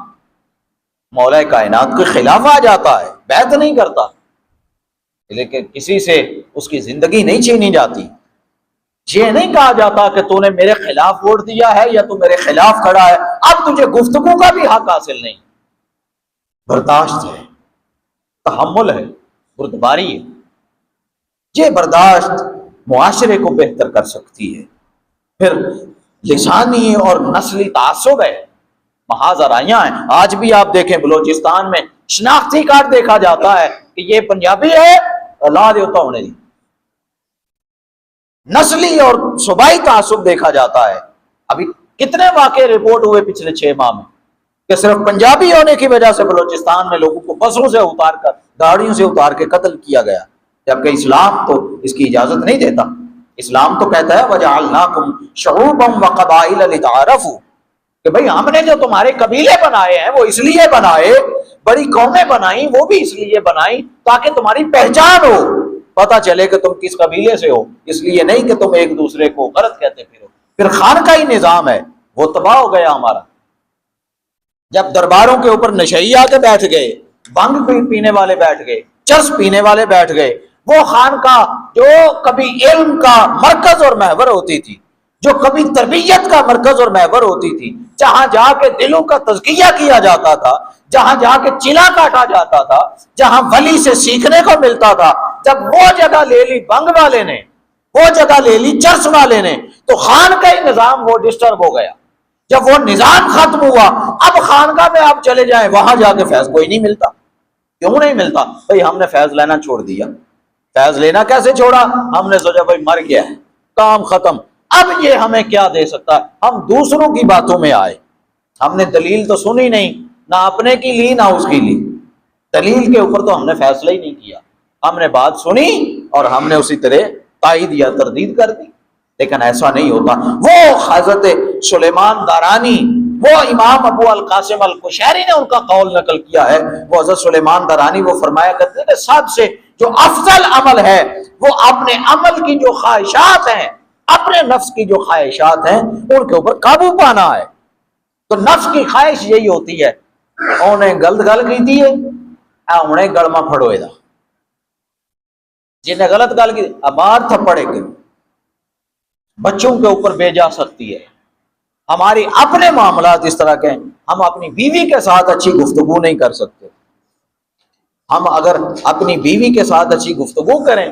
مولا کائنات کے خلاف آ جاتا ہے، بیعت نہیں کرتا، لیکن کسی سے اس کی زندگی نہیں چھینی جاتی۔ یہ نہیں کہا جاتا کہ تو نے میرے خلاف ووٹ دیا ہے یا تو میرے خلاف کھڑا ہے، اب تجھے گفتگو کا بھی حق حاصل نہیں۔ برداشت ہے، تحمل ہے، بردباری ہے، یہ برداشت معاشرے کو بہتر کر سکتی ہے۔ پھر لسانی اور نسلی تعصب ہے، محاذ آرائیاں ہیں۔ آج بھی آپ دیکھیں بلوچستان میں شناختی کارڈ دیکھا جاتا ہے کہ یہ پنجابی ہے، لا دیوتا ہونے دی۔ نسلی اور صوبائی تعصب دیکھا جاتا ہے۔ ابھی کتنے واقعے رپورٹ ہوئے پچھلے 6 ماہ میں کہ صرف پنجابی ہونے کی وجہ سے بلوچستان میں لوگوں کو بسوں سے اتار کر، گاڑیوں سے اتار کے قتل کیا گیا، جبکہ اسلام تو اس کی اجازت نہیں دیتا۔ اسلام تو کہتا ہے وَجَعَلْنَاكُمْ شُعُوبًا وَقَبَائِلَ لِتَعَارَفُوا، کہ بھئی ہم نے جو تمہارے قبیلے بنائے ہیں وہ اس لیے بنائے، بڑی قومیں بنائیں وہ بھی اس لیے بنائیں تاکہ تمہاری پہچان ہو، پتہ چلے کہ تم کس قبیلے سے ہو، اس لیے نہیں کہ تم ایک دوسرے کو غلط کہتے پھرو۔ پھر خانقاہی نظام ہے، وہ تباہ ہو گیا ہمارا۔ جب درباروں کے اوپر نشئی آ کے بیٹھ گئے، بھنگ پینے والے بیٹھ گئے، چرس پینے والے بیٹھ گئے، وہ خانقاہ جو کبھی علم کا مرکز اور محور ہوتی تھی، جو کبھی تربیت کا مرکز اور محور ہوتی تھی، جہاں جا کے دلوں کا تزکیہ کیا جاتا تھا، جہاں جا کے چلا کاٹا جاتا تھا، جہاں ولی سے سیکھنے کو ملتا تھا، جب وہ جگہ لے لی بنگ والے نے، وہ جگہ لے لی چرس والے نے، تو خانقاہی نظام وہ ڈسٹرب ہو گیا۔ جب وہ نظام ختم ہوا، اب خانقاہ میں آپ چلے جائیں، وہاں جا کے فیض کوئی نہیں ملتا۔ کیوں نہیں ملتا؟ بھئی ہم نے فیض لینا چھوڑ دیا۔ فیض لینا کیسے چھوڑا؟ ہم نے سوچا بھئی مر گیا ہے، کام ختم، اب یہ ہمیں کیا دے سکتا ہے؟ ہم دوسروں کی باتوں میں آئے، ہم نے دلیل تو سنی نہیں، نہ اپنے کی لی نہ اس کی لی، دلیل کے اوپر تو ہم نے فیصلہ ہی نہیں کیا، ہم نے بات سنی اور ہم نے اسی طرح تائید یا تردید کر دی۔ لیکن ایسا نہیں ہوتا۔ وہ حضرت سلیمان دارانی، وہ امام ابو القاسم القشیری نے ان کا قول نقل کیا ہے، وہ حضرت سلیمان دارانی وہ فرمایا کرتے ہیں کہ سب سے جو افضل عمل ہے وہ اپنے عمل کی جو خواہشات ہیں، اپنے نفس کی جو خواہشات ہیں ان کے اوپر قابو پانا ہے۔ تو نفس کی خواہش یہی ہوتی ہے، انہیں غلط گل کی تھی انہیں گڑما پھڑوئے دا، جنہیں غلط گل کی مار تھپڑے کے بچوں کے اوپر بے جا سکتی ہے۔ ہماری اپنے معاملات اس طرح کے ہیں، ہم اپنی بیوی کے ساتھ اچھی گفتگو نہیں کر سکتے۔ ہم اگر اپنی بیوی کے ساتھ اچھی گفتگو کریں،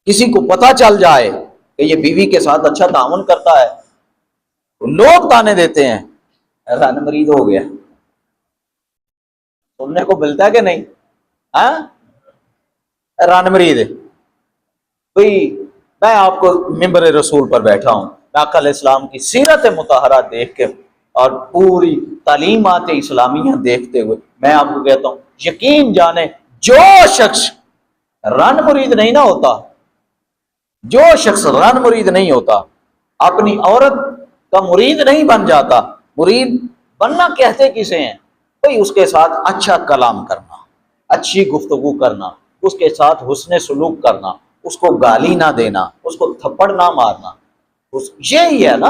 کسی کو پتہ چل جائے کہ یہ بیوی کے ساتھ اچھا تعاون کرتا ہے، لوگ تانے دیتے ہیں رن مرید ہو گیا، سننے کو ملتا ہے کہ نہیں؟ رن مرید بھئی میں آپ کو ممبر رسول پر بیٹھا ہوں، میں آقا علیہ السلام کی سیرت مطہرہ دیکھ کے اور پوری تعلیمات اسلامیہ دیکھتے ہوئے میں آپ کو کہتا ہوں یقین جانے جو شخص رن مرید نہیں نہ ہوتا، جو شخص رن مرید نہیں ہوتا، اپنی عورت کا مرید نہیں بن جاتا، مرید بننا کہتے کسے ہیں؟ بھئی اس کے ساتھ اچھا کلام کرنا، اچھی گفتگو کرنا، اس کے ساتھ حسن سلوک کرنا، اس کو گالی نہ دینا، اس کو تھپڑ نہ مارنا، یہی ہے نا،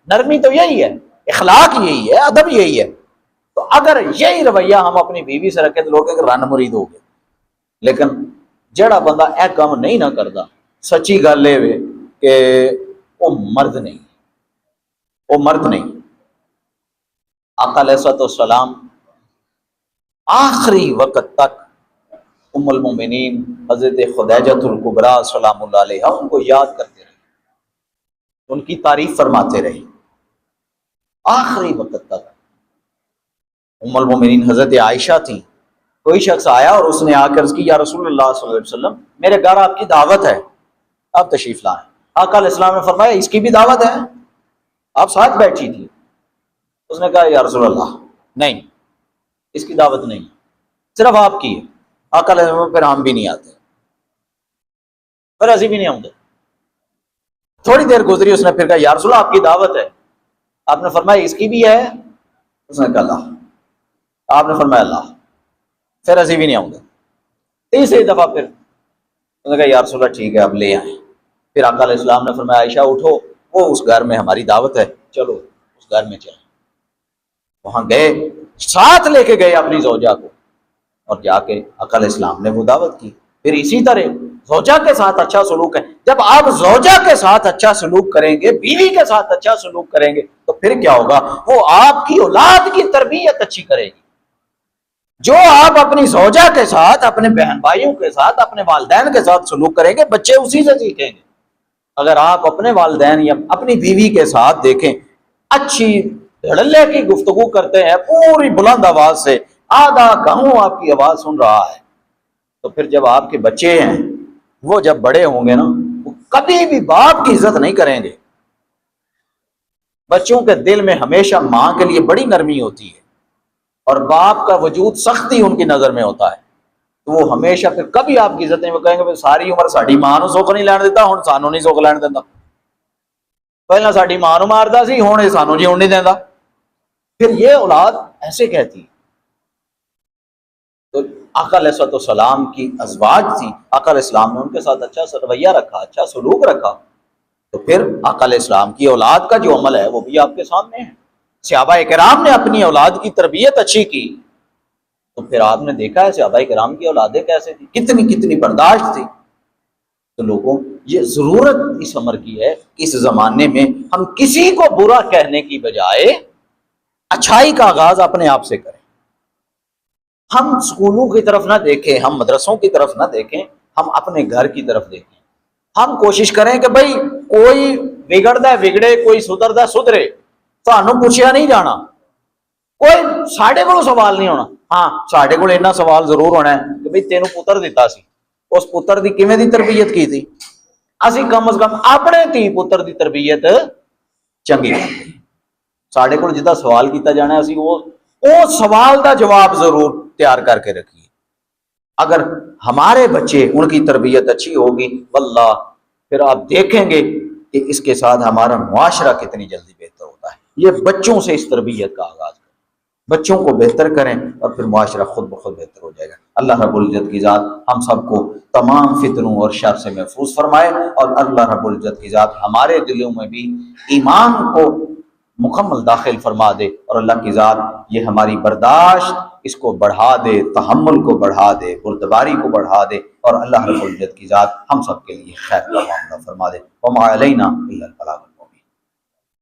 نرمی تو یہی ہے، اخلاق یہی ہے، ادب یہی ہے۔ تو اگر یہی رویہ ہم اپنی بیوی سے رکھیں تو لوگ کہ رن مرید ہو گئے۔ لیکن جڑا بندہ اے کام نہیں نہ کرتا، سچی گل ہے کہ وہ مرد نہیں، وہ مرد نہیں۔ آقا علیہ السلام آخری وقت تک ام المومنین حضرت خدیجۃ الکبریٰ سلام اللہ علیہا ان کو یاد کرتے رہے، ان کی تعریف فرماتے رہے آخری وقت تک۔ ام المومنین حضرت عائشہ تھیں، کوئی شخص آیا اور اس نے آ کر کی یا رسول اللہ صلی اللہ علیہ وسلم میرے گھر آپ کی دعوت ہے، آپ تشریف لائیں۔ آقا علیہ السلام نے فرمایا اس کی بھی دعوت ہے؟ آپ ساتھ بیٹھی تھی، اس نے کہا یا رسول اللہ نہیں، اس کی دعوت نہیں، صرف آپ کی ہے۔ آقا علیہ السلام پھر ہم بھی نہیں آتے، پھر ایسی بھی نہیں آؤں گے۔ تھوڑی دیر گزری، اس نے پھر کہا یا رسول اللہ آپ کی دعوت ہے، آپ نے فرمایا اس کی بھی ہے؟ اس نے کہا اللہ۔ آپ نے فرمایا اللہ۔ پھر اسی بھی نہیں آؤں گا. تیسری دفعہ پھر انہوں نے کہا یا رسول اللہ ٹھیک ہے اب لے آئیں. پھر آقا علیہ السلام نے فرمایا عائشہ اٹھو، وہ اس گھر میں ہماری دعوت ہے، چلو اس گھر میں چلیں. وہاں گئے، ساتھ لے کے گئے اپنی زوجہ کو، اور جا کے آقا علیہ السلام نے وہ دعوت کی. پھر اسی طرح زوجہ کے ساتھ اچھا سلوک ہے. جب آپ زوجہ کے ساتھ اچھا سلوک کریں گے، بیوی کے ساتھ اچھا سلوک کریں گے، تو پھر کیا ہوگا؟ وہ آپ کی اولاد کی تربیت اچھی کرے گی. جو آپ اپنی زوجہ کے ساتھ، اپنے بہن بھائیوں کے ساتھ، اپنے والدین کے ساتھ سلوک کریں گے، بچے اسی سے سیکھیں گے. اگر آپ اپنے والدین یا اپنی بیوی کے ساتھ دیکھیں اچھی دھڑلے کی گفتگو کرتے ہیں پوری بلند آواز سے، آدھا گاؤں آپ کی آواز سن رہا ہے، تو پھر جب آپ کے بچے ہیں وہ جب بڑے ہوں گے نا، وہ کبھی بھی باپ کی عزت نہیں کریں گے. بچوں کے دل میں ہمیشہ ماں کے لیے بڑی نرمی ہوتی ہے، اور باپ کا وجود سختی ان کی نظر میں ہوتا ہے، تو وہ ہمیشہ پھر کبھی آپ کی عزت نہیں. وہ کہیں گے ساری عمر ساڈی ماں نو سکھ نہیں لین دیتا، ہن سانو نہیں سکھ لین دیتا. پہلا ساڈی ماں نو ماردا سی، ہن یہ سانو جیون نہیں دیندا. پھر یہ اولاد ایسے کہتی. تو آقا علیہ السلام کی ازواج تھی، آقا علیہ السلام نے ان کے ساتھ اچھا رویہ رکھا، اچھا سلوک رکھا، تو پھر آقا علیہ السلام کی اولاد کا جو عمل ہے وہ بھی آپ کے سامنے ہے. صحابہ کرام نے اپنی اولاد کی تربیت اچھی کی، تو پھر آپ نے دیکھا ہے صحابہ کرام کی اولادیں کیسے تھی، کتنی کتنی برداشت تھی. تو لوگوں یہ ضرورت اس عمر کی ہے، اس زمانے میں ہم کسی کو برا کہنے کی بجائے اچھائی کا آغاز اپنے آپ سے کریں. ہم اسکولوں کی طرف نہ دیکھیں، ہم مدرسوں کی طرف نہ دیکھیں، ہم اپنے گھر کی طرف دیکھیں. ہم کوشش کریں کہ بھائی کوئی بگڑتا بگڑے، کوئی سدھرتا سدھرے، سانوں پوچھیا نہیں جانا، کوئی ساڈے کو سوال نہیں ہونا. ہاں ساڈے کو اینا سوال ضرور ہونا ہے کہ بھائی تینوں پتر دیتا سی، اس پتر دی کیویں دی تربیت کی تھی. اسی کم از کم اپنے تھی پتر دی تربیت چنگی کرتے. ساڈے کو جدا سوال کیتا جانا ہے، اسی وہ سوال دا جواب ضرور تیار کر کے رکھیے. اگر ہمارے بچے ان کی تربیت اچھی ہوگی واللہ پھر آپ دیکھیں گے کہ اس کے ساتھ ہمارا معاشرہ کتنی جلدی بہتر ہوتا ہے. یہ بچوں سے اس تربیت کا آغاز کریں، بچوں کو بہتر کریں، اور پھر معاشرہ خود بخود بہتر ہو جائے گا. اللہ رب العزت کی ذات ہم سب کو تمام فتنوں اور شر سے محفوظ فرمائے، اور اللہ رب العزت کی ذات ہمارے دلوں میں بھی ایمان کو مکمل داخل فرما دے، اور اللہ کی ذات یہ ہماری برداشت اس کو بڑھا دے، تحمل کو بڑھا دے، بردباری کو بڑھا دے، اور اللہ رب العزت کی ذات ہم سب کے لیے خیر کا معاملہ فرما دے. وما علینا الا البلاغ.